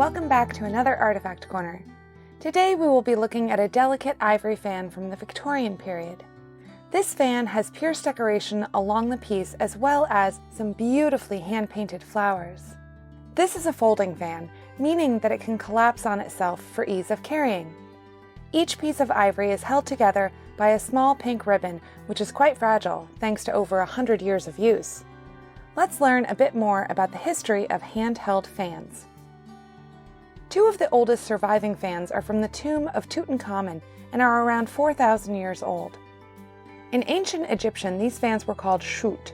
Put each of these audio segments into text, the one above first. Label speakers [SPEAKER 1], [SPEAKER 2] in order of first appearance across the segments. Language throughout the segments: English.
[SPEAKER 1] welcome back to another Artifact Corner. Today we will be looking at a delicate ivory fan from the Victorian period. This fan has pierced decoration along the piece as well as some beautifully hand-painted flowers. This is a folding fan, meaning that it can collapse on itself for ease of carrying. Each piece of ivory is held together by a small pink ribbon, which is quite fragile thanks to over 100 years of use. Let's learn a bit more about the history of handheld fans. Two of the oldest surviving fans are from the tomb of Tutankhamen and are around 4,000 years old. In ancient Egyptian, these fans were called shuwt,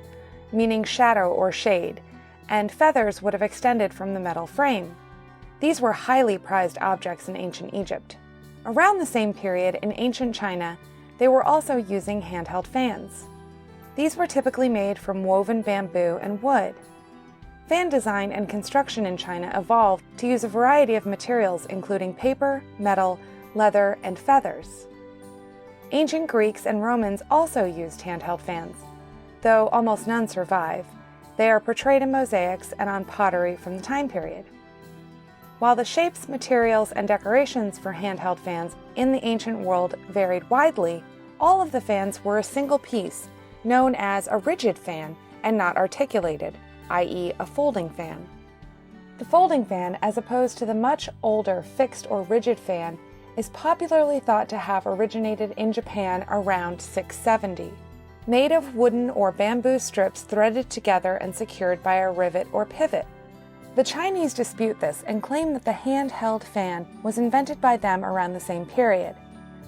[SPEAKER 1] meaning shadow or shade, and feathers would have extended from the metal frame. These were highly prized objects in ancient Egypt. Around the same period in ancient China, they were also using handheld fans. These were typically made from woven bamboo and wood. Fan design and construction in China evolved to use a variety of materials including paper, metal, leather, and feathers. Ancient Greeks and Romans also used handheld fans, though almost none survive. They are portrayed in mosaics and on pottery from the time period. While the shapes, materials, and decorations for handheld fans in the ancient world varied widely, all of the fans were a single piece, known as a rigid fan and not articulated, i.e. a folding fan. The folding fan, as opposed to the much older fixed or rigid fan, is popularly thought to have originated in Japan around 670. Made of wooden or bamboo strips threaded together and secured by a rivet or pivot. The Chinese dispute this and claim that the handheld fan was invented by them around the same period.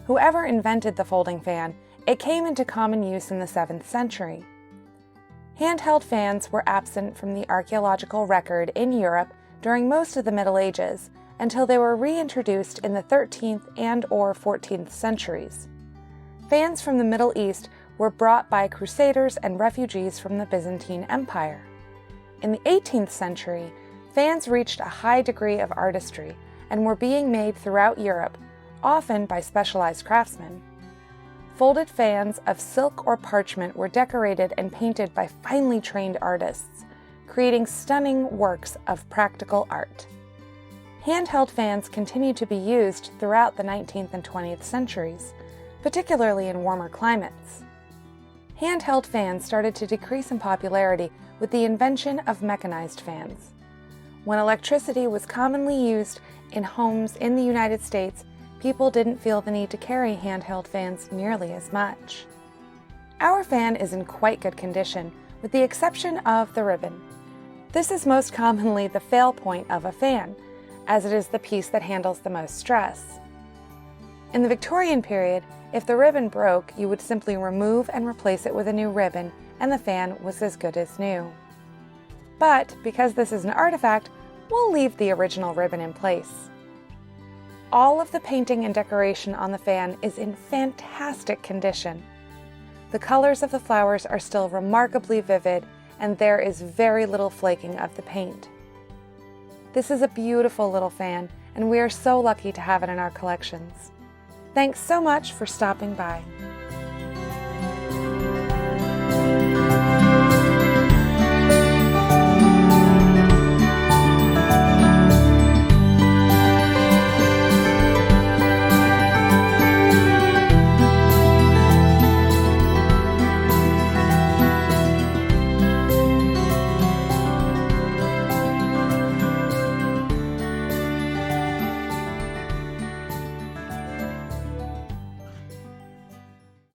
[SPEAKER 1] Whoever invented the folding fan, it came into common use in the 7th century. Handheld fans were absent from the archaeological record in Europe during most of the Middle Ages until they were reintroduced in the 13th and/or 14th centuries. Fans from the Middle East were brought by crusaders and refugees from the Byzantine Empire. In the 18th century, fans reached a high degree of artistry and were being made throughout Europe, often by specialized craftsmen. Folded fans of silk or parchment were decorated and painted by finely trained artists, creating stunning works of practical art. Handheld fans continued to be used throughout the 19th and 20th centuries, particularly in warmer climates. Handheld fans started to decrease in popularity with the invention of mechanized fans. When electricity was commonly used in homes in the United States, people didn't feel the need to carry handheld fans nearly as much. Our fan is in quite good condition, with the exception of the ribbon. This is most commonly the fail point of a fan, as it is the piece that handles the most stress. In the Victorian period, if the ribbon broke, you would simply remove and replace it with a new ribbon, and the fan was as good as new. But because this is an artifact, we'll leave the original ribbon in place. All of the painting and decoration on the fan is in fantastic condition. The colors of the flowers are still remarkably vivid, and there is very little flaking of the paint. This is a beautiful little fan, and we are so lucky to have it in our collections. Thanks so much for stopping by.